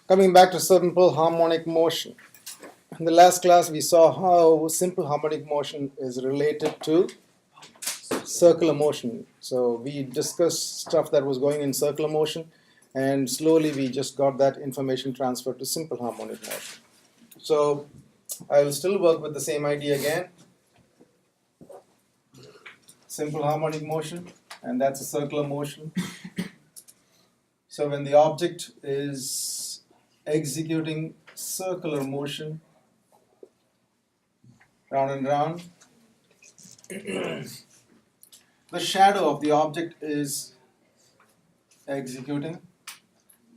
Coming back to simple harmonic motion. In the last class, we saw how simple harmonic motion is related to circular motion. So we discussed stuff that was going in circular motion, and slowly we just got that information transferred to simple harmonic motion. So I will still work with the same idea again. Simple harmonic motion, and that's a circular motion. So when the object is executing circular motion round and round, the shadow of the object is executing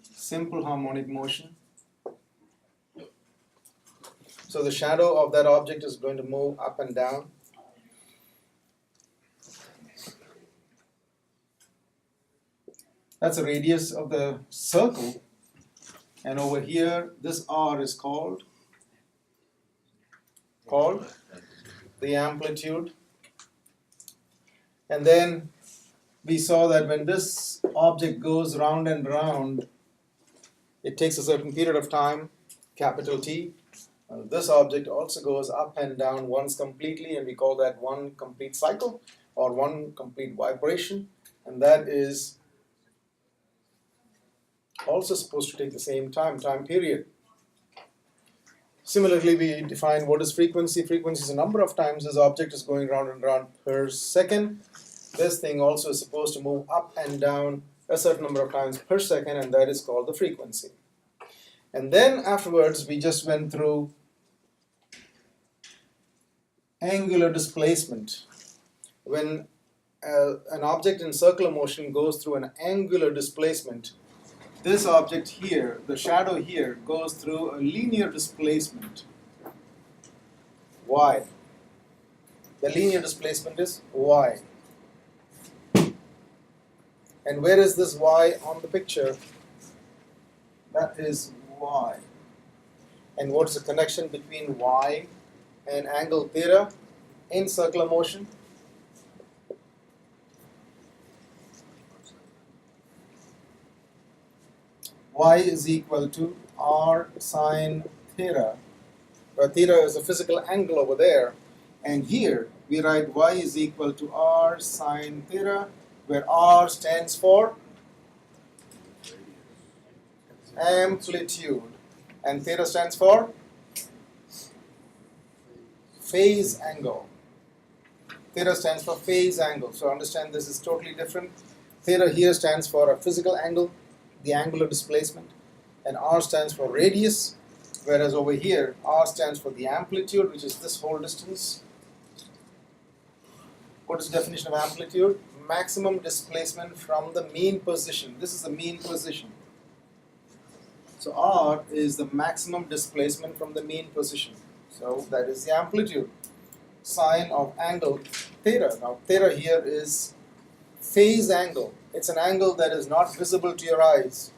simple harmonic motion. So the shadow of that object is going to move up and down. That's the radius of the circle. And over here, this R is called the amplitude. And then we saw that when this object goes round and round, it takes a certain period of time, capital T. This object also goes up and down once completely, and we call that one complete cycle or one complete vibration, and that is also supposed to take the same time period. Similarly, we define what is frequency. Frequency is a number of times this object is going round and round per second. This thing also is supposed to move up and down a certain number of times per second, and that is called the frequency. And then afterwards, we just went through angular displacement. When an object in circular motion goes through an angular displacement, this object here, the shadow here, goes through a linear displacement, y. The linear displacement is y. And where is this y on the picture? That is y. And what's the connection between y and angle theta in circular motion? Y is equal to r sine theta, where theta is a physical angle over there, and here we write y is equal to r sine theta, where r stands for amplitude and theta stands for phase angle. Theta stands for phase angle, so understand this is totally different. Theta here stands for a physical angle, the angular displacement, and r stands for radius, whereas over here r stands for the amplitude, which is this whole distance. What is the definition of amplitude? Maximum displacement from the mean position. This is the mean position. So r is the maximum displacement from the mean position. So that is the amplitude. Sine of angle theta. Now theta here is phase angle. It's an angle that is not visible to your eyes.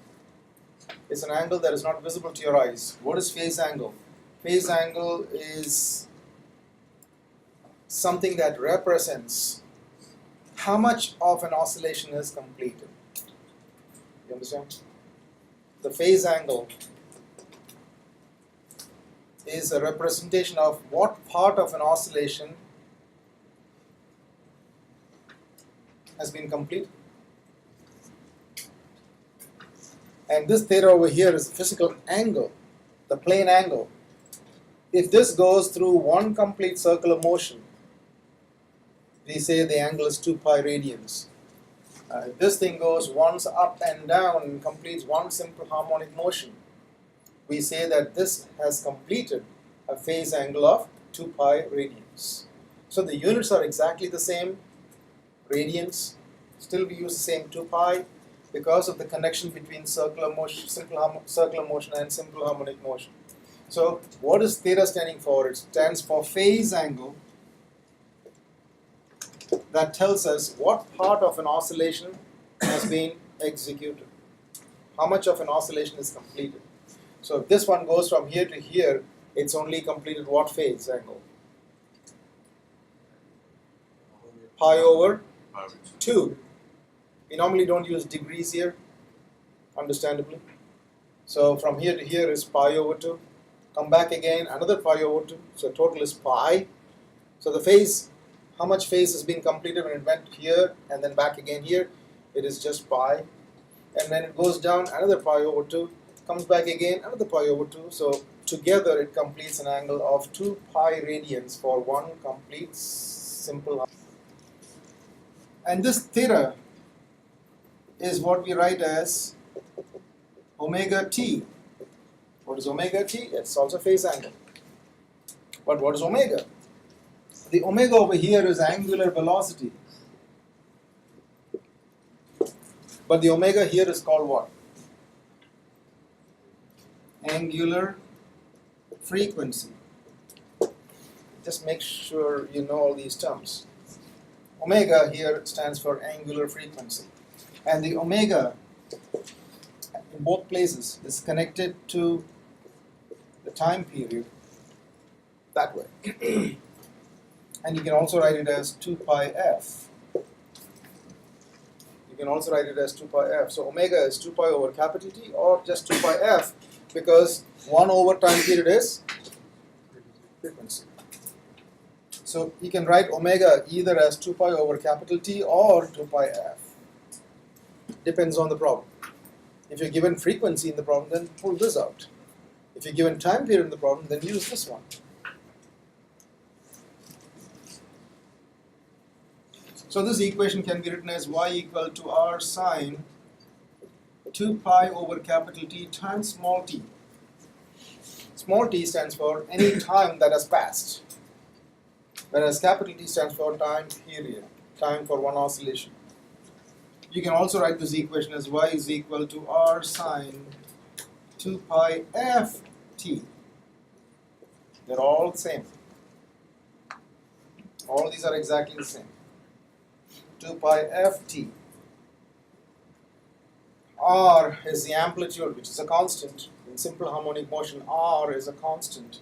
It's an angle that is not visible to your eyes. What is phase angle? Phase angle is something that represents how much of an oscillation is completed. You understand? The phase angle is a representation of what part of an oscillation has been completed. And this theta over here is a physical angle, the plane angle. If this goes through one complete circular motion, we say the angle is 2 pi radians. If this thing goes once up and down and completes one simple harmonic motion, we say that this has completed a phase angle of 2 pi radians. So the units are exactly the same, radians. Still we use the same 2 pi because of the connection between circular motion, circular motion and simple harmonic motion. So what is theta standing for? It stands for phase angle that tells us what part of an oscillation has been executed, how much of an oscillation is completed. So if this one goes from here to here, it's only completed what phase angle? Pi over 2. We normally don't use degrees here, understandably. So from here to here is pi over 2. Come back again, another pi over 2. So total is pi. So the phase, how much phase has been completed when it went here and then back again here? It is just pi. And when it goes down, another pi over 2. Comes back again, another pi over 2. So together it completes an angle of 2 pi radians for one complete simple. And this theta is what we write as omega t. What is omega t? It's also phase angle. But what is omega? The omega over here is angular velocity. But the omega here is called what? Angular frequency. Just make sure you know all these terms. Omega here stands for angular frequency. And the omega in both places is connected to the time period that way. And you can also write it as 2 pi f. You can also write it as 2 pi f. So omega is 2 pi over capital T or just 2 pi f because 1 over time period is frequency. So you can write omega either as 2 pi over capital T or 2 pi f. Depends on the problem. If you're given frequency in the problem, then pull this out. If you're given time period in the problem, then use this one. So this equation can be written as y equal to r sine 2 pi over capital T times small t. Small t stands for any time that has passed, whereas capital T stands for time period, time for one oscillation. You can also write this equation as y is equal to r sine 2 pi f t. They're all the same. All these are exactly the same. 2 pi f t. R is the amplitude, which is a constant. In simple harmonic motion, R is a constant,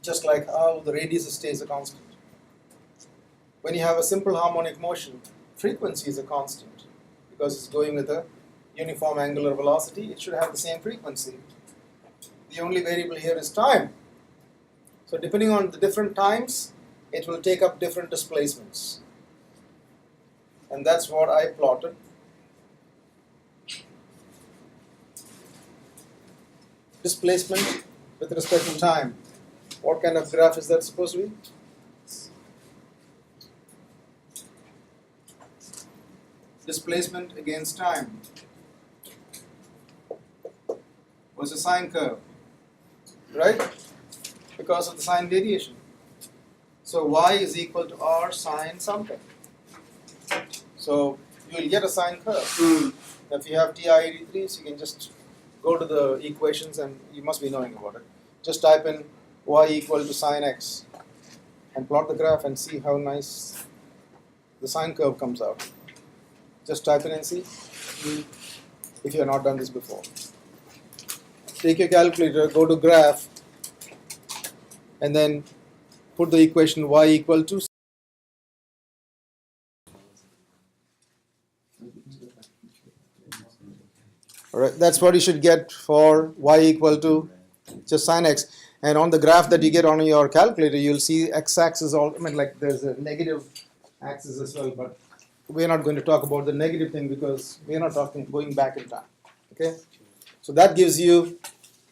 just like how the radius stays a constant. When you have a simple harmonic motion, frequency is a constant because it's going with a uniform angular velocity. It should have the same frequency. The only variable here is time. So depending on the different times, it will take up different displacements. And that's what I plotted. Displacement with respect to time. What kind of graph is that supposed to be? Displacement against time was a sine curve, right? Because of the sine variation. So y is equal to r sine something. So you will get a sine curve. If you have TI-83s, you can just go to the equations and you must be knowing about it. Just type in y equal to sine x and plot the graph and see how nice the sine curve comes out. Just type in and see if you have not done this before. Take your calculator, go to graph, and then put the equation y equal to. Alright, that's what you should get for y equal to just sine x. And on the graph that you get on your calculator, you'll see x-axis all. I mean, like there's a negative axis as well, but we're not going to talk about the negative thing because we're not talking going back in time. Okay, so that gives you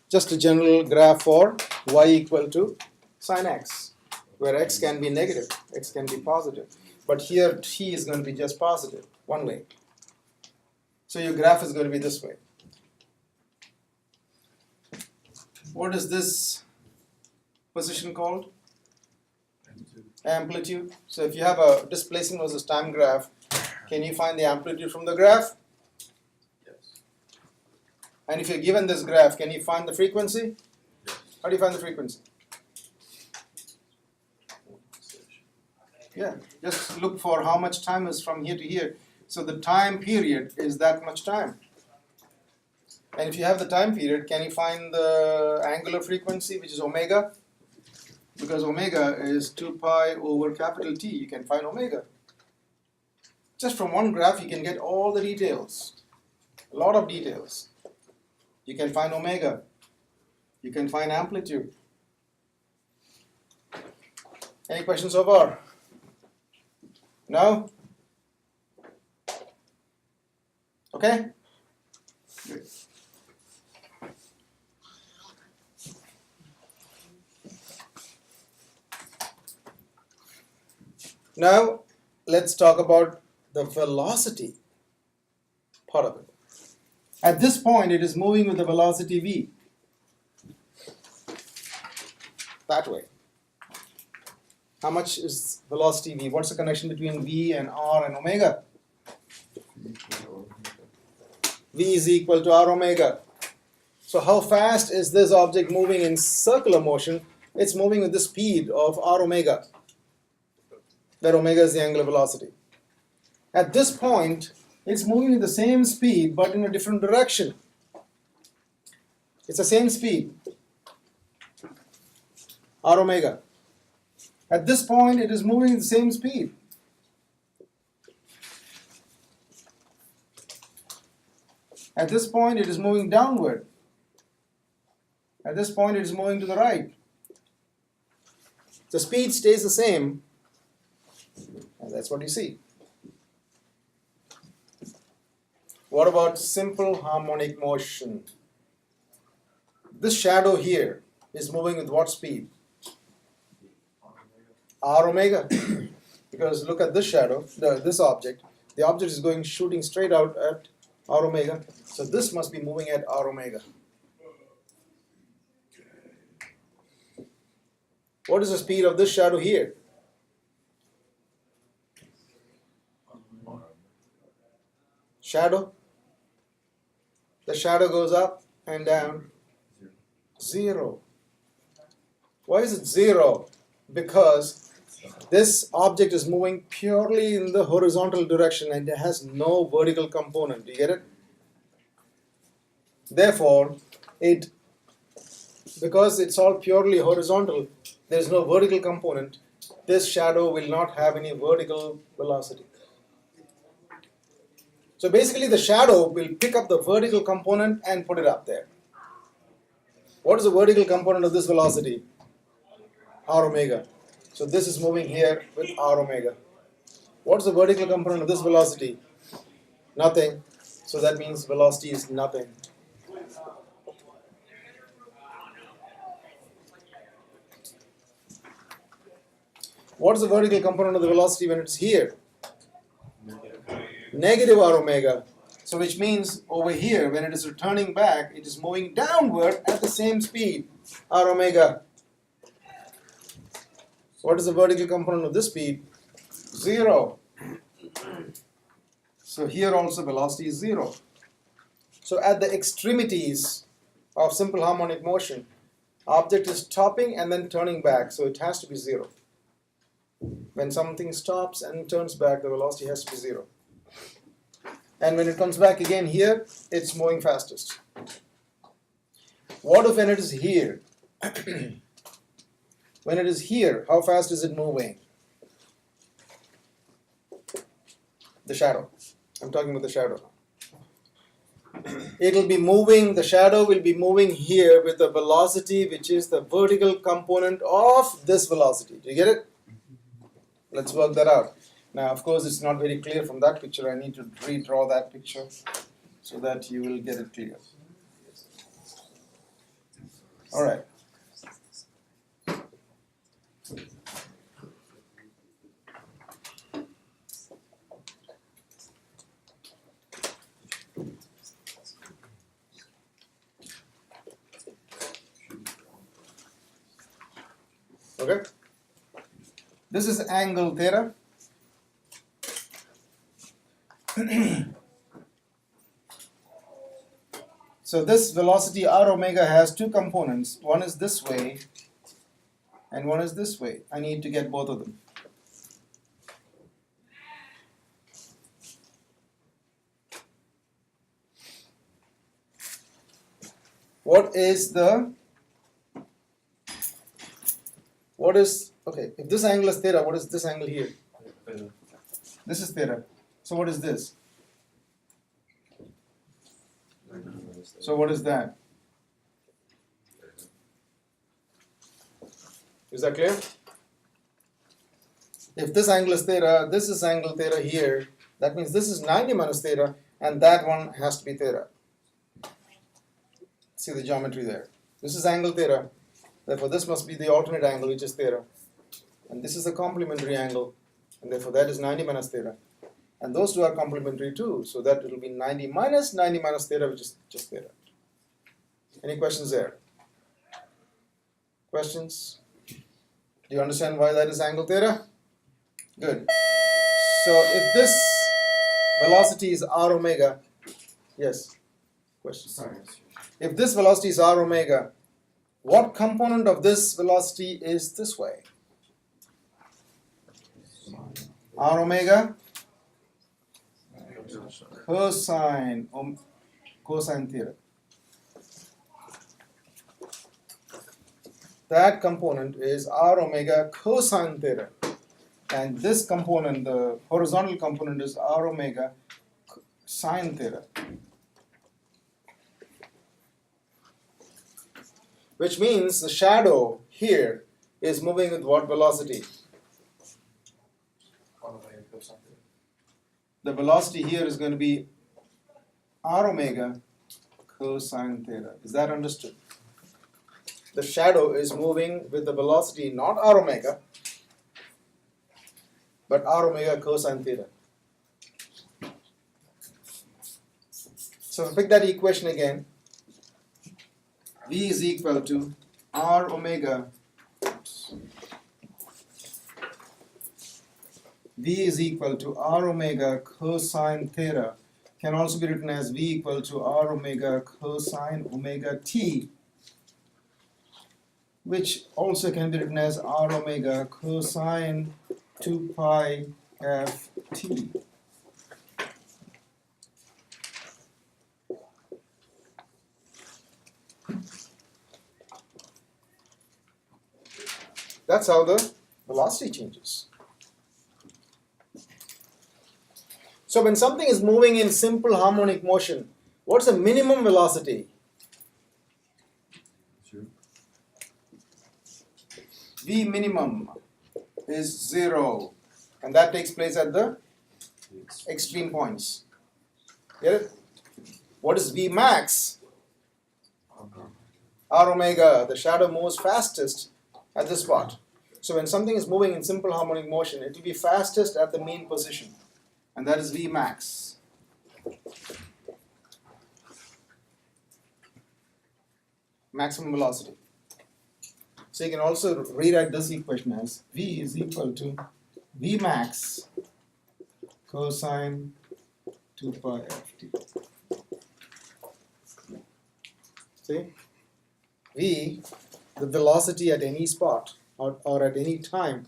just a general graph for y equal to sine x, where x can be negative, x can be positive, but here t is going to be just positive, one way. So your graph is going to be this way. What is this position called? Amplitude. So if you have a displacement versus time graph, can you find the amplitude from the graph? Yes. And if you're given this graph, can you find the frequency? Yes. How do you find the frequency? Yeah, just look for how much time is from here to here. So the time period is that much time. And if you have the time period, can you find the angular frequency, which is omega? Because omega is 2 pi over capital T. You can find omega. Just from one graph you can get all the details, a lot of details. You can find omega, you can find amplitude. Any questions so far? No? Okay? Good. Now, let's talk about the velocity part of it. At this point, it is moving with the velocity v. That way. How much is velocity v? What's the connection between v and r and omega? V is equal to r omega. So how fast is this object moving in circular motion? It's moving with the speed of r omega, where omega is the angular velocity. At this point, it's moving with the same speed but in a different direction. It's the same speed, r omega. At this point, it is moving at the same speed. At this point, it is moving downward. At this point, it is moving to the right. The speed stays the same, and that's what you see. What about simple harmonic motion? This shadow here is moving with what speed? R omega. Because look at this shadow, this object. The object is going shooting straight out at r omega. So this must be moving at r omega. What is the speed of this shadow here? Shadow. The shadow goes up and down. 0. Why is it 0? Because this object is moving purely in the horizontal direction and it has no vertical component. Do you get it? Therefore, because it's all purely horizontal, there is no vertical component, this shadow will not have any vertical velocity. So basically the shadow will pick up the vertical component and put it up there. What is the vertical component of this velocity? R omega. So this is moving here with r omega. What is the vertical component of this velocity? Nothing. So that means velocity is nothing. What is the vertical component of the velocity when it's here? Negative r omega. So which means over here, when it is returning back, it is moving downward at the same speed, r omega. What is the vertical component of this speed? 0. So here also velocity is 0. So at the extremities of simple harmonic motion, object is stopping and then turning back, so it has to be 0. When something stops and turns back, the velocity has to be 0. And when it comes back again here, it's moving fastest. What if when it is here? When it is here, how fast is it moving? The shadow. I'm talking about the shadow. It will be moving, the shadow will be moving here with the velocity which is the vertical component of this velocity. Do you get it? Let's work that out. Now, of course, it's not very clear from that picture. I need to redraw that picture so that you will get it clear. All right. Okay. This is angle theta. So this velocity r omega has two components. One is this way and one is this way. I need to get both of them. Okay, if this angle is theta, what is this angle here? This is theta. So what is this? So what is that? Is that clear? If this angle is theta, this is angle theta here, that means this is 90 minus theta, and that one has to be theta. See the geometry there. This is angle theta, therefore this must be the alternate angle, which is theta. And this is a complementary angle, and therefore that is 90 minus theta. And those two are complementary too, so that it will be 90 minus theta, which is just theta. Any questions there? Questions? Do you understand why that is angle theta? Good. So if this velocity is r omega, yes? Question? Sorry. If this velocity is r omega, what component of this velocity is this way? R omega cosine theta. That component is r omega cosine theta. And this component, the horizontal component, is r omega sine theta. Which means the shadow here is moving with what velocity? The velocity here is going to be r omega cosine theta. Is that understood? The shadow is moving with the velocity not r omega, but r omega cosine theta. So pick that equation again. V is equal to r omega. V is equal to r omega cosine theta. Can also be written as V equal to r omega cosine omega t, which also can be written as r omega cosine 2 pi f t. That's how the velocity changes. So when something is moving in simple harmonic motion, what's the minimum velocity? V minimum is 0, and that takes place at the extreme points. Get it? What is V max? R omega, the shadow moves fastest at this spot. So when something is moving in simple harmonic motion, it will be fastest at the mean position, and that is V max. Maximum velocity. So you can also rewrite this equation as V is equal to V max cosine 2 pi ft. See? V, the velocity at any spot or at any time,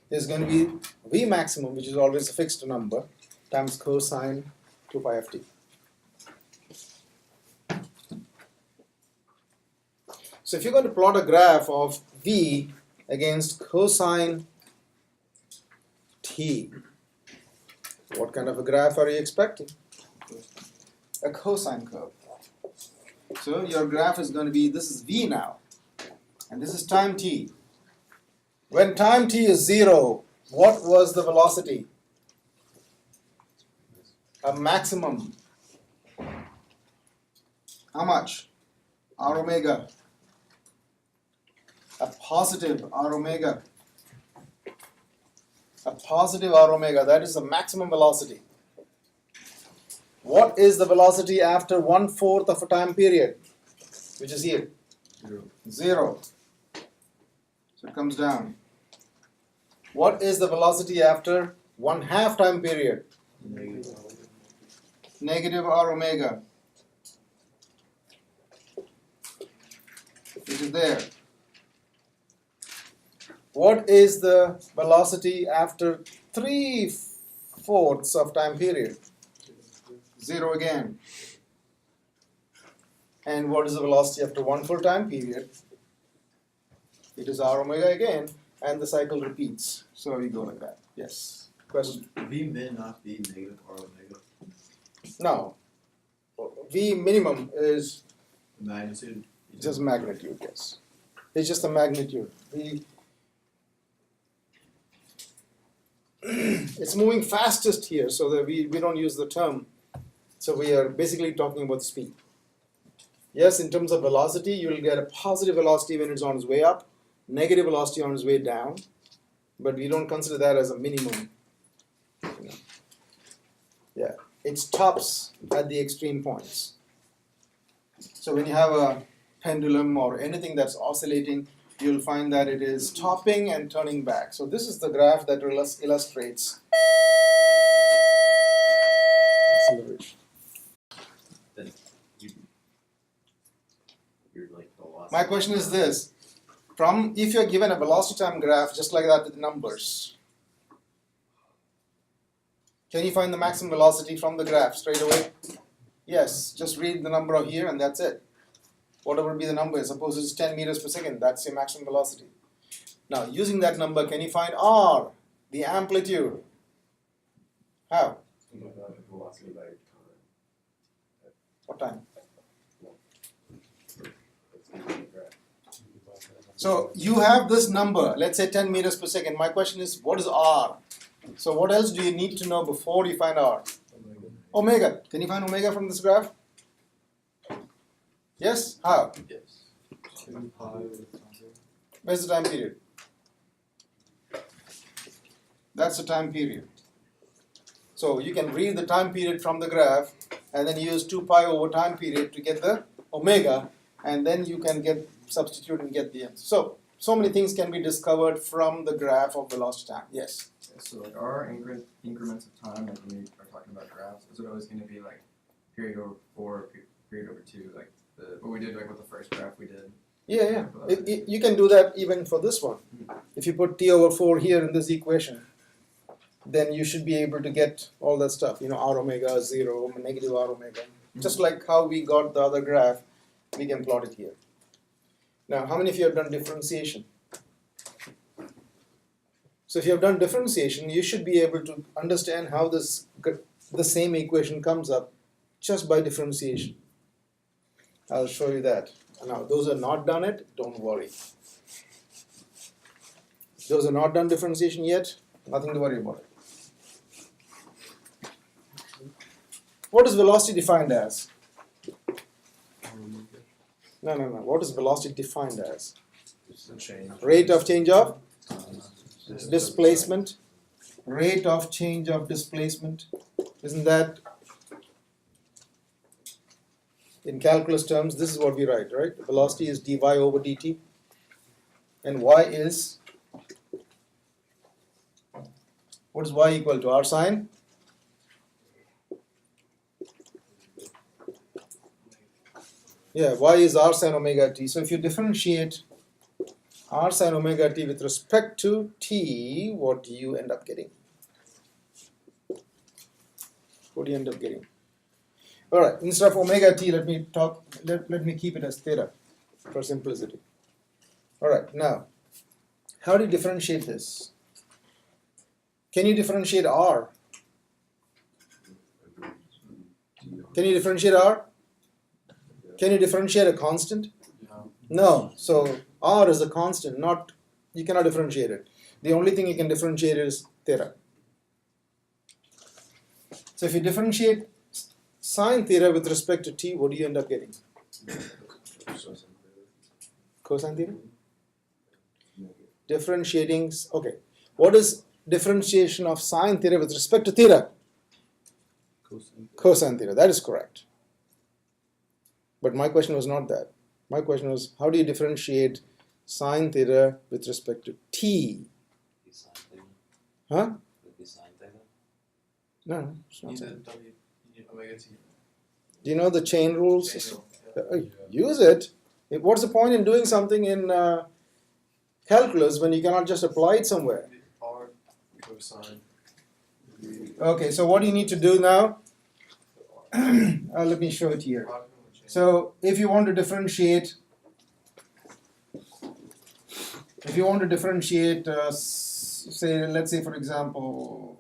is going to be V maximum, which is always a fixed number, times cosine 2 pi ft. So if you're going to plot a graph of V against cosine t, what kind of a graph are you expecting? A cosine curve. So your graph is going to be, this is V now, and this is time t. When time t is 0, what was the velocity? A maximum. How much? R omega. A positive r omega. A positive r omega, that is the maximum velocity. What is the velocity after 1/4 of a time period, which is here? 0. So it comes down. What is the velocity after 1/2 time period? Negative r omega, which is there. What is the velocity after 3/4 of time period? 0 again. And what is the velocity after 1 full time period? It is r omega again, and the cycle repeats. So we go like that. Yes. Question. Would V min not be negative R omega? No. V minimum is The magnitude? just magnitude, yes. It's just the magnitude. It's moving fastest here, so that we don't use the term. So we are basically talking about speed. Yes, in terms of velocity, you will get a positive velocity when it's on its way up, negative velocity on its way down, but we don't consider that as a minimum. You know. Yeah, it stops at the extreme points. So when you have a pendulum or anything that's oscillating, you'll find that it is stopping and turning back. So this is the graph that illustrates acceleration. Then you're like velocity. My question is this: if you're given a velocity time graph just like that with numbers, can you find the maximum velocity from the graph straight away? Yes, just read the number here and that's it. Whatever be the number, suppose it's 10 meters per second, that's your maximum velocity. Now, using that number, can you find R, the amplitude? How? Velocity by time. What time? So you have this number, let's say 10 meters per second. My question is, what is R? So what else do you need to know before you find R? Omega. Can you find omega from this graph? Yes? How? Yes. Where's the time period? That's the time period. So you can read the time period from the graph and then use 2 pi over time period to get the omega, and then you can substitute and get the answer. So many things can be discovered from the graph of velocity time. Yes? So like our increments of time, like when we are talking about graphs, is it always going to be like period over 4, period over 2, like what we did like with the first graph we did? Yeah. You can do that even for this one. If you put t over 4 here in this equation, then you should be able to get all that stuff. You know, r omega 0, negative r omega. Just like how we got the other graph, we can plot it here. Now, how many of you have done differentiation? So if you have done differentiation, you should be able to understand how the same equation comes up just by differentiation. I'll show you that. Now, those who have not done it, don't worry. Those who have not done differentiation yet, nothing to worry about it. What is velocity defined as? No. What is velocity defined as? Rate of change of displacement. Rate of change of displacement. Isn't that, in calculus terms, this is what we write, right? Velocity is dy over dt. And y is, what is y equal to? R sine? Yeah, y is r sine omega t. So if you differentiate r sine omega t with respect to t, what do you end up getting? What do you end up getting? All right, instead of omega t, let me keep it as theta for simplicity. All right, now, how do you differentiate this? Can you differentiate r? Can you differentiate r? Can you differentiate a constant? No. So r is a constant, you cannot differentiate it. The only thing you can differentiate is theta. So if you differentiate sine theta with respect to t, what do you end up getting? Cosine theta? Differentiating, okay. What is differentiation of sine theta with respect to theta? Cosine theta, that is correct. But my question was not that. My question was, how do you differentiate sine theta with respect to t? Huh? No, it's not. You need omega t. Do you know the chain rules? Use it. What's the point in doing something in calculus when you cannot just apply it somewhere? R cosine. Okay, so what do you need to do now? Let me show it here. So if you want to differentiate, say, let's say for example,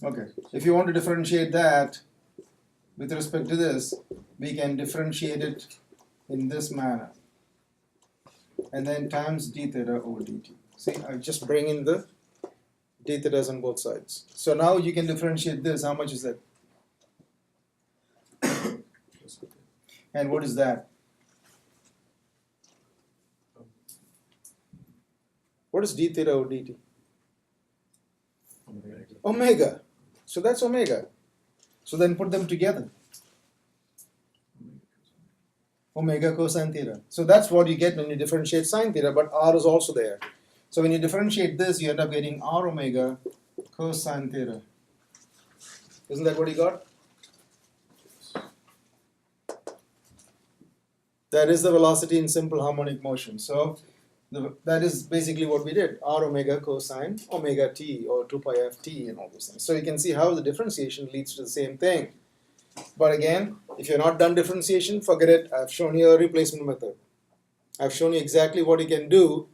Okay, if you want to differentiate that with respect to this, we can differentiate it in this manner. And then times d theta over dt. See, I just bring in the d thetas on both sides. So now you can differentiate this. How much is that? And what is that? What is d theta over dt? Omega. So that's omega. So then put them together. Omega cosine theta. So that's what you get when you differentiate sine theta, but r is also there. So when you differentiate this, you end up getting r omega cosine theta. Isn't that what you got? That is the velocity in simple harmonic motion. So that is basically what we did. R omega cosine omega t, or 2 pi f t, and all those things. So you can see how the differentiation leads to the same thing. But again, if you're not done differentiation, forget it. I've shown you a replacement method. I've shown you exactly what you can do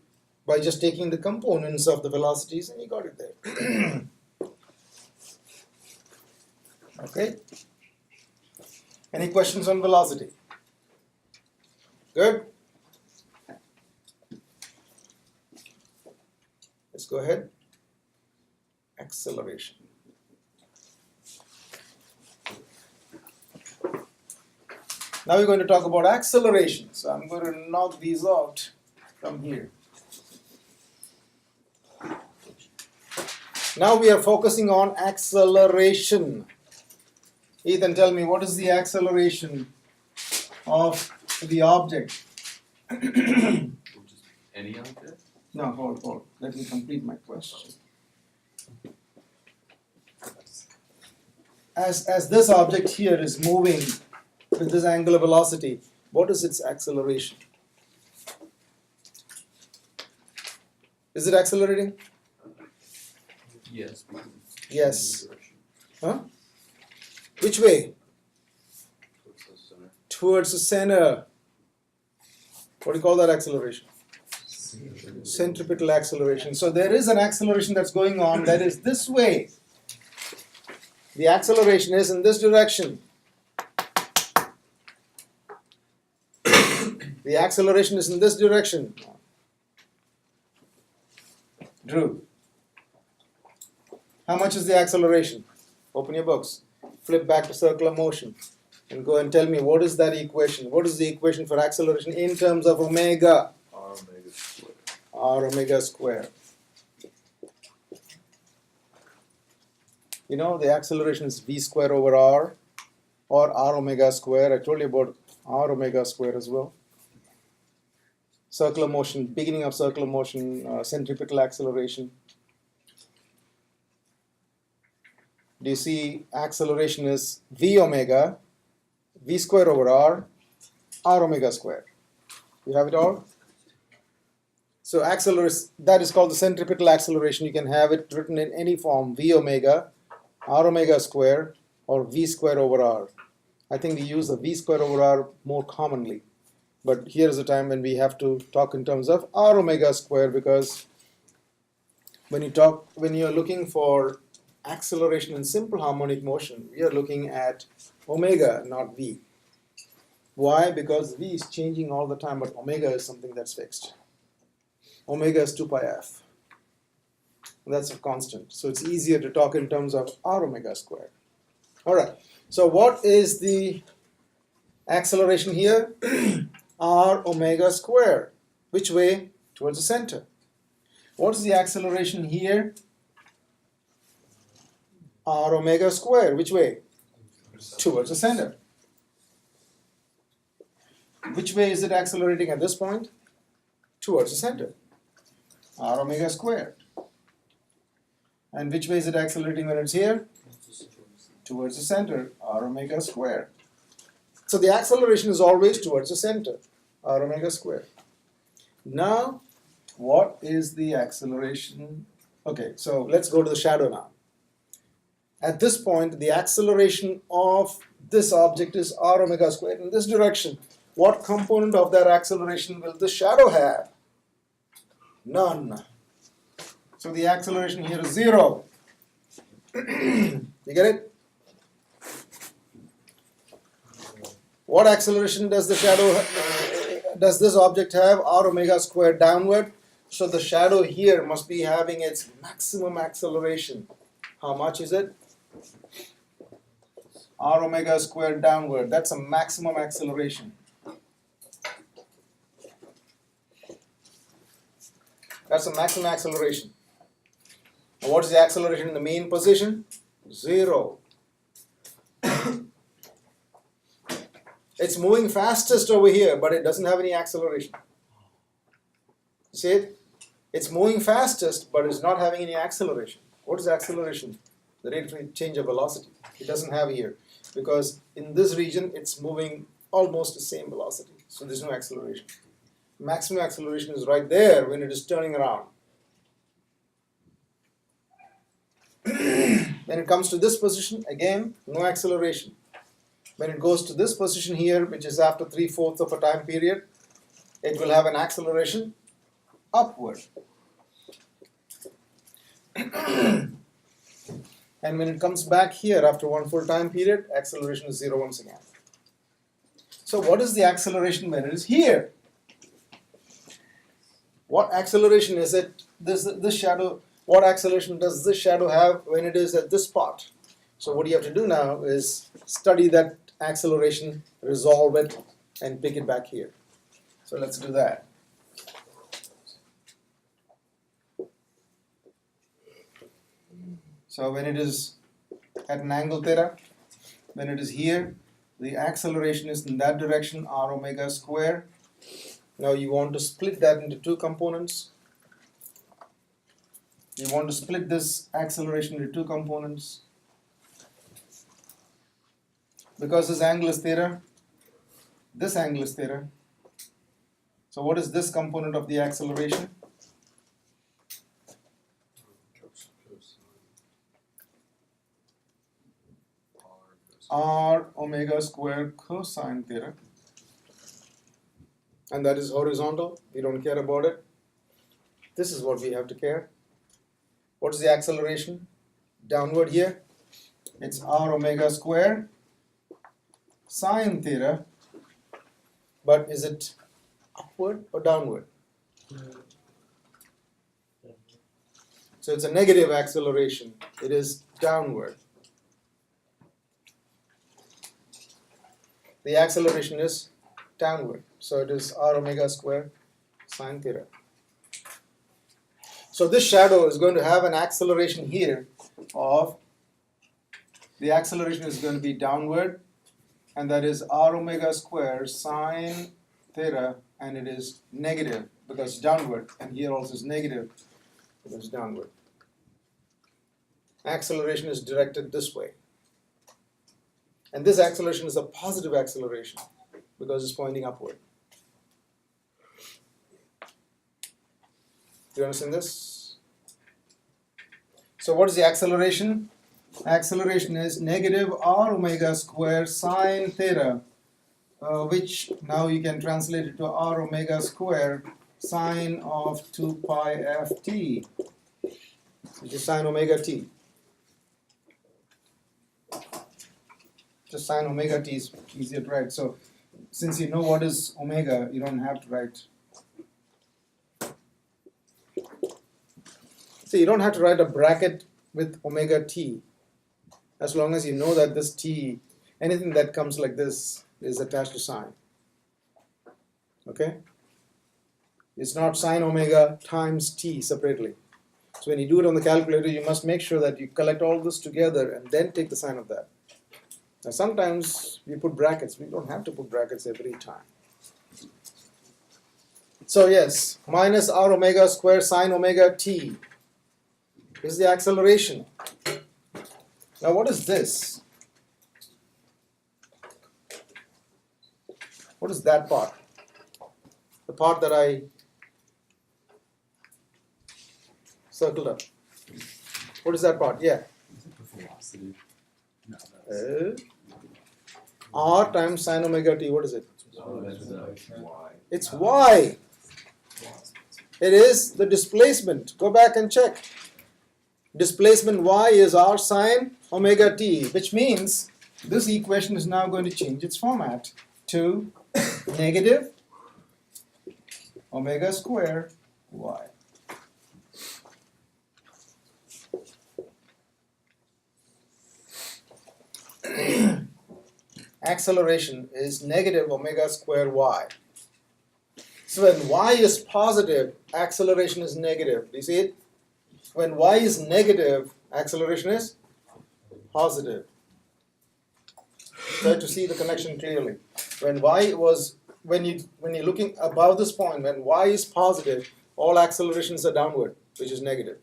by just taking the components of the velocities, and you got it there. Okay? Any questions on velocity? Good? Let's go ahead. Acceleration. Now we're going to talk about acceleration. So I'm going to knock these out from here. Now we are focusing on acceleration. Ethan, tell me, what is the acceleration of the object? Any object? No, hold. Let me complete my question. As this object here is moving with this angular velocity, what is its acceleration? Is it accelerating? Yes. Yes. Huh? Which way? Towards the center. What do you call that acceleration? Centripetal acceleration. So there is an acceleration that's going on that is this way. The acceleration is in this direction. The acceleration is in this direction. Drew, how much is the acceleration? Open your books. Flip back to circular motion and go and tell me, what is that equation? What is the equation for acceleration in terms of omega? R omega squared. R omega squared. You know, the acceleration is v square over r, or r omega square. I told you about r omega square as well. Circular motion, beginning of circular motion, centripetal acceleration. Do you see acceleration is v omega, v square over r, r omega square. You have it all? So acceleration, that is called the centripetal acceleration. You can have it written in any form, v omega, r omega square, or v square over r. I think we use the v square over r more commonly. But here is a time when we have to talk in terms of r omega square, because when you're looking for acceleration in simple harmonic motion, we are looking at omega, not v. Why? Because v is changing all the time, but omega is something that's fixed. Omega is 2 pi f. That's a constant. So it's easier to talk in terms of r omega squared. All right. So what is the acceleration here? R omega squared. Which way? Towards the center. What is the acceleration here? R omega squared. Which way? Towards the center. Which way is it accelerating at this point? Towards the center. R omega squared. And which way is it accelerating when it's here? Towards the center. R omega squared. So the acceleration is always towards the center. R omega squared. Now, what is the acceleration? Okay, so let's go to the shadow now. At this point, the acceleration of this object is r omega squared in this direction. What component of that acceleration will the shadow have? None. So the acceleration here is 0. You get it? What acceleration does the shadow, does this object have? R omega squared downward. So the shadow here must be having its maximum acceleration. How much is it? R omega squared downward. That's a maximum acceleration. That's a maximum acceleration. And what is the acceleration in the mean position? 0. It's moving fastest over here, but it doesn't have any acceleration. See it? It's moving fastest, but it's not having any acceleration. What is acceleration? The rate of change of velocity. It doesn't have here, because in this region it's moving almost the same velocity, so there's no acceleration. Maximum acceleration is right there when it is turning around. When it comes to this position, again, no acceleration. When it goes to this position here, which is after 3/4 of a time period, it will have an acceleration upward. And when it comes back here after 1 full time period, acceleration is 0 once again. So what is the acceleration when it is here? What acceleration is it? This shadow, what acceleration does this shadow have when it is at this spot? So what you have to do now is study that acceleration, resolve it, and pick it back here. So let's do that. So when it is at an angle theta, when it is here, the acceleration is in that direction, r omega square. Now you want to split that into two components. You want to split this acceleration into two components. Because this angle is theta, this angle is theta. So what is this component of the acceleration? R omega squared cosine theta. And that is horizontal. We don't care about it. This is what we have to care. What is the acceleration? Downward here. It's r omega squared sine theta. But is it upward or downward? So it's a negative acceleration. It is downward. The acceleration is downward. So it is r omega squared sine theta. So this shadow is going to have an acceleration here of, the acceleration is going to be downward, and that is r omega squared sine theta, and it is negative because it's downward, and here also is negative because it's downward. Acceleration is directed this way. And this acceleration is a positive acceleration because it's pointing upward. Do you understand this? So what is the acceleration? Acceleration is negative r omega squared sine theta, which now you can translate it to r omega squared sine of 2 pi f t, which is sine omega t. Just sine omega t is easier to write. So since you know what is omega, you don't have to write. So you don't have to write a bracket with omega t, as long as you know that this t, anything that comes like this is attached to sine. Okay? It's not sine omega times t separately. So when you do it on the calculator, you must make sure that you collect all this together and then take the sine of that. Now sometimes we put brackets. We don't have to put brackets every time. So yes, minus r omega squared sine omega t is the acceleration. Now what is this? What is that part? The part that I circled up. What is that part? Yeah. Velocity. No, R times sine omega t. What is it? Y. It's y. It is the displacement. Go back and check. displacement y is r sine omega t, which means this equation is now going to change its format to negative omega square y. Acceleration is negative omega square y. So when y is positive, acceleration is negative. Do you see it? When y is negative, acceleration is positive. Try to see the connection clearly. When you're looking above this point, when y is positive, all accelerations are downward, which is negative.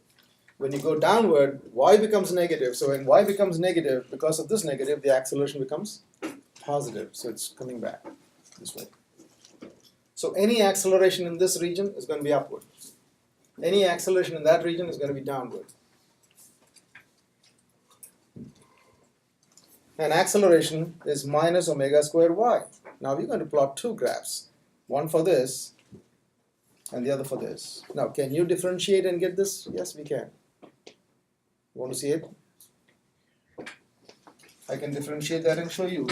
When you go downward, y becomes negative. So when y becomes negative, because of this negative, the acceleration becomes positive. So it's coming back this way. So any acceleration in this region is going to be upward. Any acceleration in that region is going to be downward. And acceleration is minus omega squared y. Now we're going to plot two graphs. One for this and the other for this. Now can you differentiate and get this? Yes, we can. You want to see it? I can differentiate that and show you.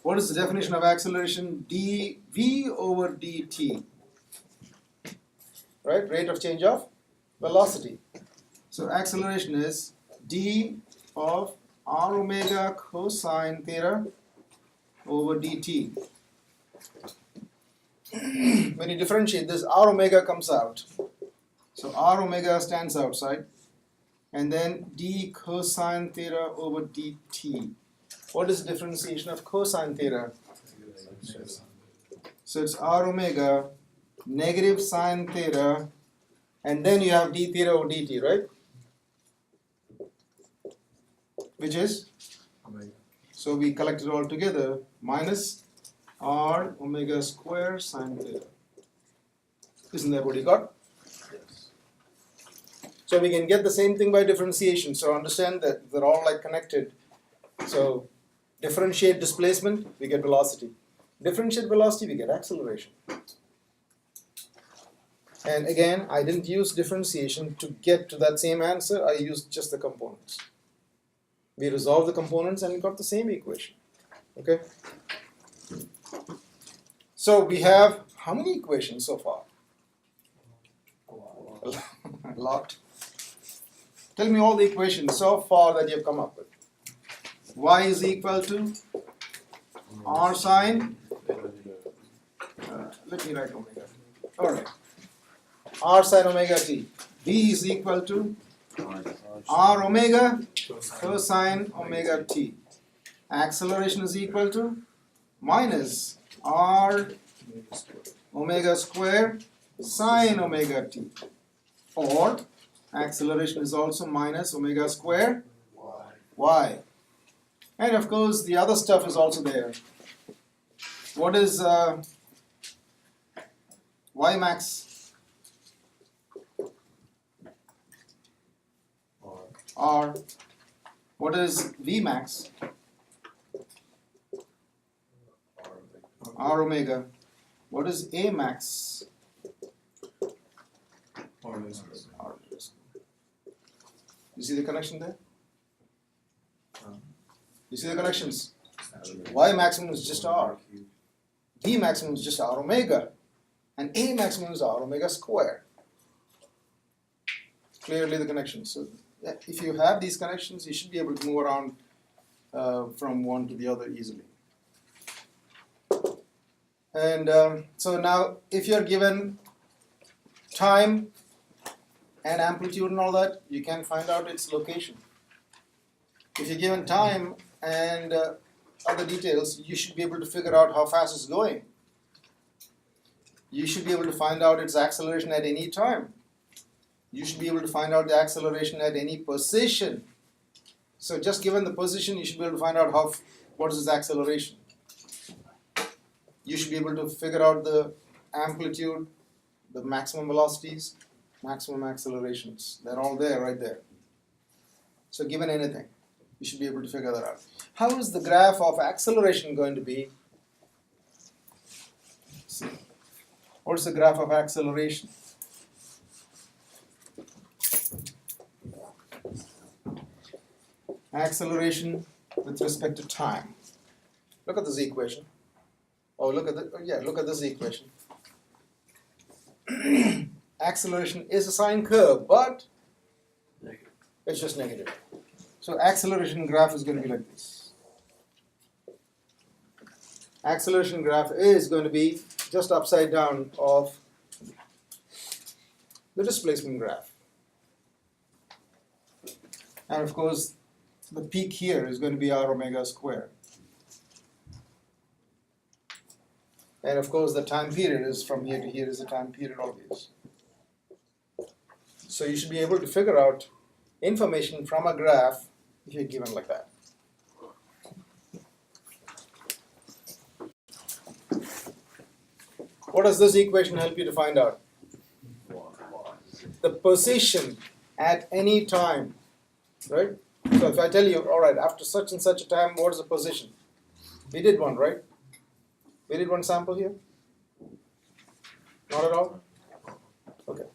What is the definition of acceleration? dv over dt. Right? Rate of change of velocity. So acceleration is d of r omega cosine theta over dt. When you differentiate this, r omega comes out. So r omega stands outside. And then d cosine theta over dt. What is the differentiation of cosine theta? So it's r omega negative sine theta, and then you have d theta over dt, right? Which is? Omega. So we collect it all together, minus r omega square sine theta. Isn't that what you got? Yes. So we can get the same thing by differentiation. So understand that they're all like connected. So differentiate displacement, we get velocity. Differentiate velocity, we get acceleration. And again, I didn't use differentiation to get to that same answer. I used just the components. We resolved the components and we got the same equation. Okay? So we have how many equations so far? A lot. Tell me all the equations so far that you've come up with. Y is equal to r sine. Let me write omega. All right. R sine omega t. B is equal to r omega cosine omega t. Acceleration is equal to minus r omega square sine omega t. Or acceleration is also minus omega square y. And of course the other stuff is also there. What is y max? R. What is v max? R omega. What is a max? Or R. You see the connection there? You see the connections? Y maximum is just R. V maximum is just R omega. And A maximum is R omega square. Clearly the connection. So if you have these connections, you should be able to move around from one to the other easily. And so now if you're given time and amplitude and all that, you can find out its location. If you're given time and other details, you should be able to figure out how fast it's going. You should be able to find out its acceleration at any time. You should be able to find out the acceleration at any position. So just given the position, you should be able to find out what is its acceleration. You should be able to figure out the amplitude, the maximum velocities, maximum accelerations. They're all there, right there. So given anything, you should be able to figure that out. How is the graph of acceleration going to be? See. What is the graph of acceleration? acceleration with respect to time. Look at this equation. Oh, look at this equation. Acceleration is a sine curve, but it's just negative. So acceleration graph is going to be like this. Acceleration graph is going to be just upside down of the displacement graph. And of course, the peak here is going to be r omega squared. And of course, the time period is from here to here is the time period always. So you should be able to figure out information from a graph if you're given like that. What does this equation help you to find out? The position at any time, right? So if I tell you, all right, after such and such a time, what is the position? We did one, right? We did one sample here? Not at all? Okay.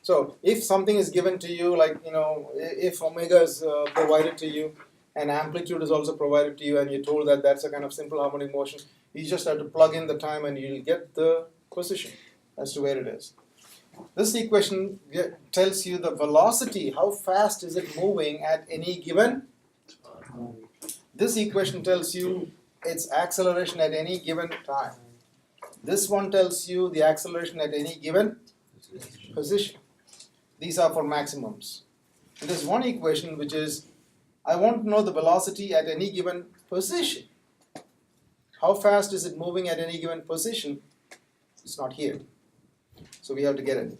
So if something is given to you, like, if omega is provided to you and amplitude is also provided to you and you're told that that's a kind of simple harmonic motion, you just have to plug in the time and you'll get the position as to where it is. This equation tells you the velocity, how fast is it moving at any given. This equation tells you its acceleration at any given time. This one tells you the acceleration at any given position. These are for maximums. And there's one equation which is, I want to know the velocity at any given position. How fast is it moving at any given position? It's not here. So we have to get it.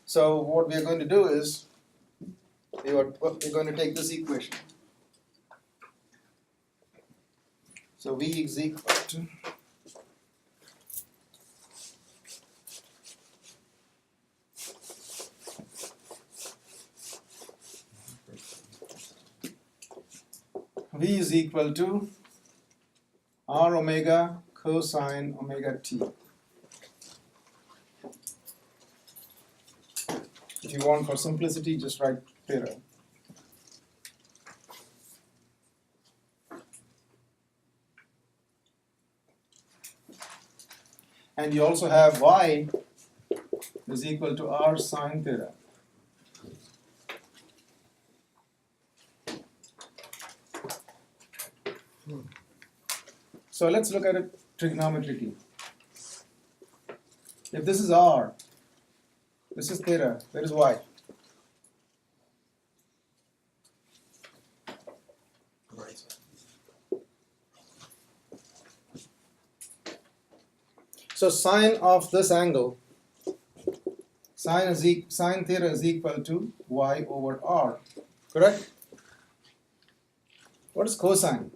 So what we are going to do is, we're going to take this equation. So V is equal to V is equal to R omega cosine omega t. If you want for simplicity, just write theta. And you also have y is equal to r sine theta. So let's look at it trigonometrically. If this is r, this is theta, where is y? Right side. So sine of this angle, sine theta is equal to y over r, correct? What is cosine?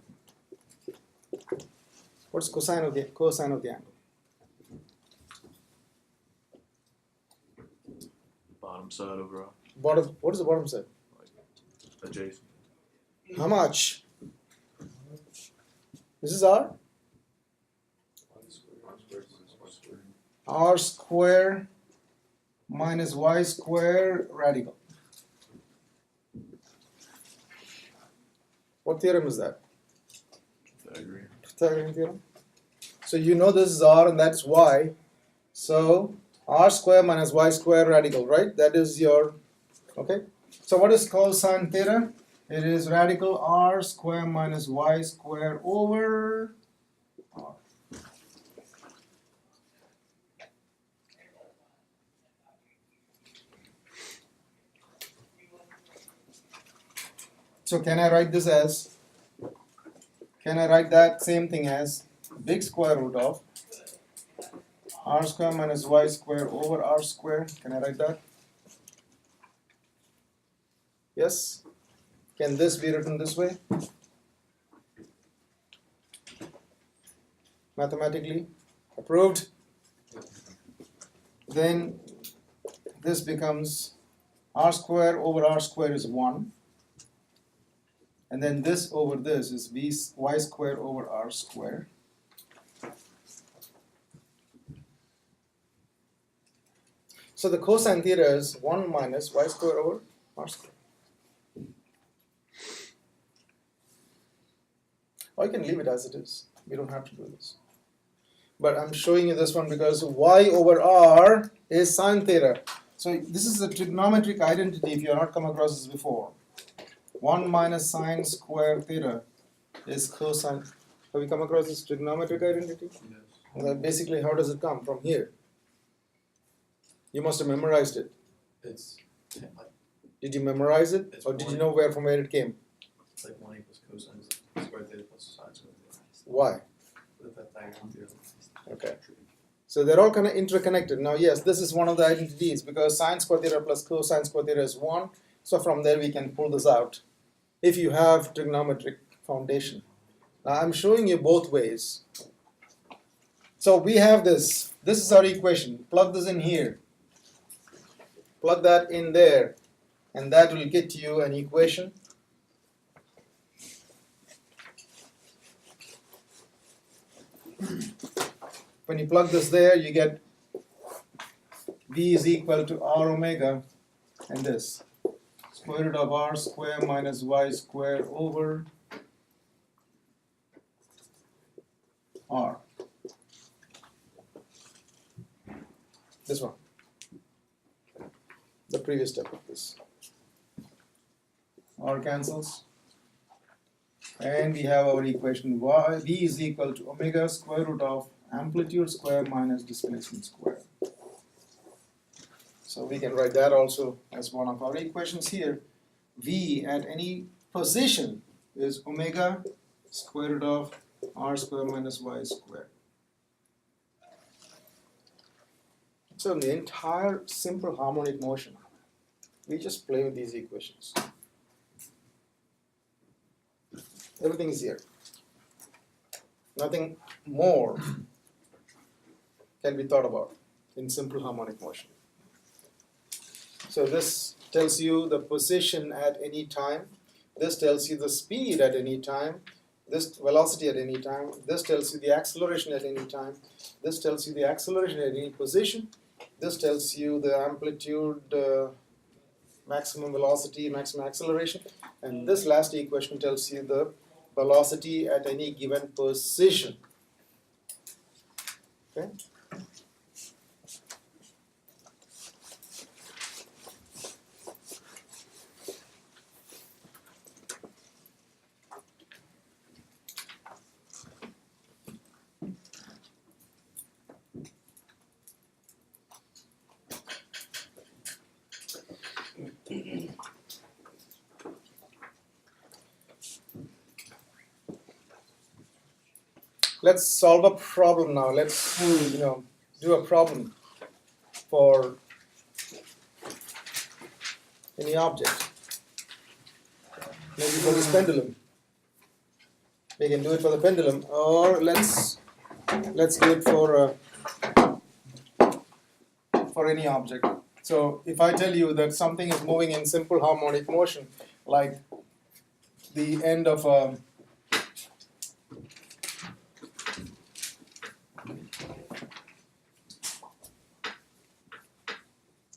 What's cosine of the angle? Bottom side overall. Bottom. What is the bottom side? Adjacent. How much? This is r. R square minus y square radical. What theorem is that? Pythagorean theorem. So you know this is r and that's y. So r square minus y square radical, right? That is your, okay? So what is cosine theta? It is radical r square minus y square over r. So can I write that same thing as big square root of r square minus y square over r square? Can I write that? Yes? Can this be written this way? Mathematically approved? Then this becomes r square over r square is 1. And then this over this is y square over r square. So the cosine theta is 1 minus y square over r square. Or you can leave it as it is. We don't have to do this. But I'm showing you this one because y over r is sine theta. So this is a trigonometric identity if you have not come across this before. 1 minus sine square theta is cosine. Have you come across this trigonometric identity? Yes. Well, basically, how does it come? From here. You must have memorized it. It's like Did you memorize it? It's Or did you one. know where from where it came? it's like 1 equals cosine squared theta plus sine squared theta. Why? With that diagonal theorem. Okay. So they're all kind of interconnected. Now, yes, this is one of the identities because sine square theta plus cosine square theta is 1. So from there we can pull this out if you have trigonometric foundation. Now, I'm showing you both ways. So we have this. This is our equation. Plug this in here. Plug that in there. And that will get you an equation. When you plug this there, you get V is equal to R omega and this. Square root of R square minus Y square over R. This one. The previous step of this. R cancels. And we have our equation y, V is equal to omega square root of amplitude square minus displacement square. So we can write that also as one of our equations here. V at any position is omega square root of R square minus Y square. So in the entire simple harmonic motion, we just play with these equations. Everything is here. Nothing more can be thought about in simple harmonic motion. So this tells you the position at any time. This tells you the speed at any time. This velocity at any time. This tells you the acceleration at any time. This tells you the acceleration at any position. This tells you the amplitude, maximum velocity, maximum acceleration. And this last equation tells you the velocity at any given position. Okay? Let's solve a problem now. Let's do a problem for any object. Maybe for this pendulum. We can do it for the pendulum, or let's do it for any object. So if I tell you that something is moving in simple harmonic motion, like the end of a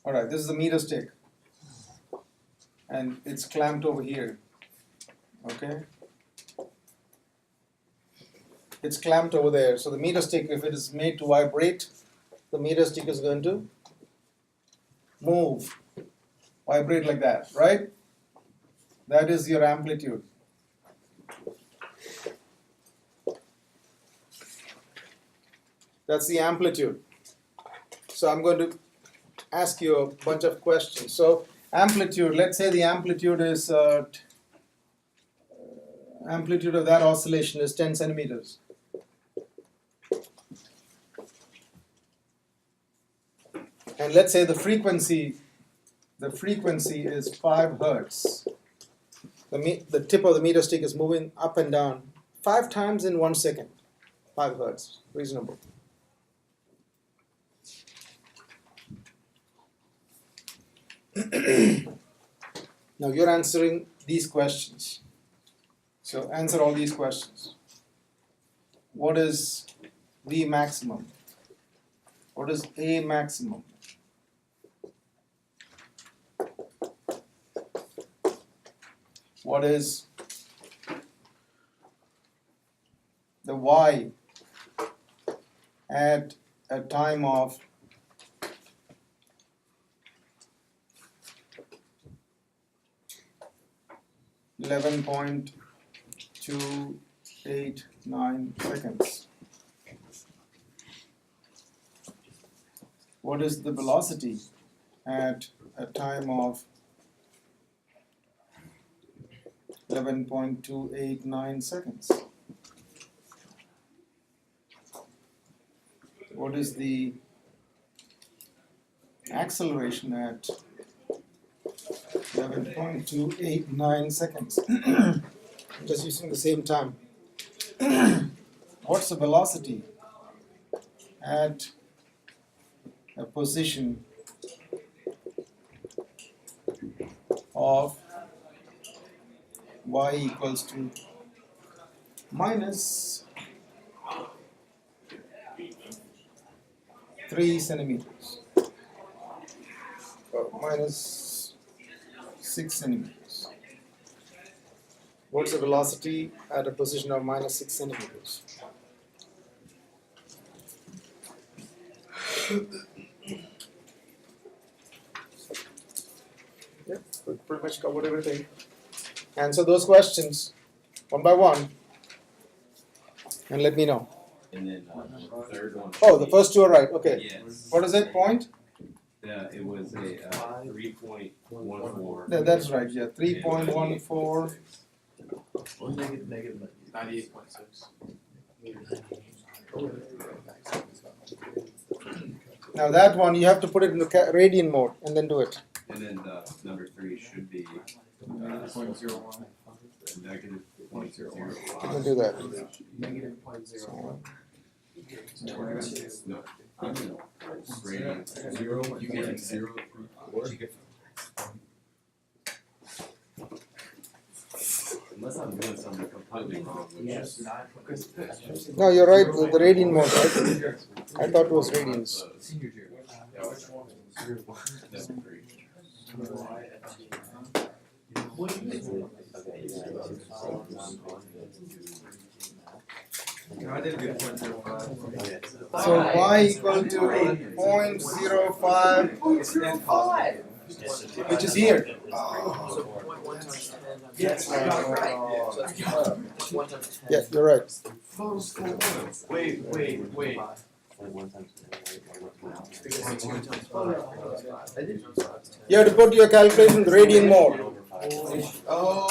Alright, this is a meter stick and it's clamped over here, okay? It's clamped over there, so the meter stick, if it is made to vibrate, the meter stick is going to move, vibrate like that, right? That is your amplitude. That's the amplitude. So I'm going to ask you a bunch of questions. So amplitude, let's say the amplitude is amplitude of that oscillation is 10 centimeters. And let's say the frequency is 5 hertz. The tip of the meter stick is moving up and down 5 times in 1 second. 5 hertz, reasonable. Now you're answering these questions. So answer all these questions. What is V maximum? What is A maximum? What is y at a time of 11.289 seconds. What is the velocity at a time of 11.289 seconds? What is the acceleration at 11.289 seconds? Just using the same time. What's the velocity at a position of y equals to minus 3 centimeters, or minus 6 centimeters? What's the velocity at a position of minus 6 centimeters? Yep, we pretty much covered everything. Answer those questions one by one and let me know. And then the third one. Oh, the first two are right. Okay. Yes. What is it? Point? It was a 3.14. That's right. Yeah, 3.14. 98.6. Uh, Now that one you have to put it into radian mode and then do it. And then number 3 should be -0.01. negative Let me 0.05. do that. Negative 0.01. So we're gonna do No, radian. You get 0. Unless I'm doing something completely wrong. Yes. No, you're right. The radian mode, right? I thought it was radians. Senior year. Number 3. No, I did a good 0.05. So y equal to 0.05, which is here. Yes, you got it right. Yeah, you're right. Wait. You have to put your calculation in the radian mode. Oh.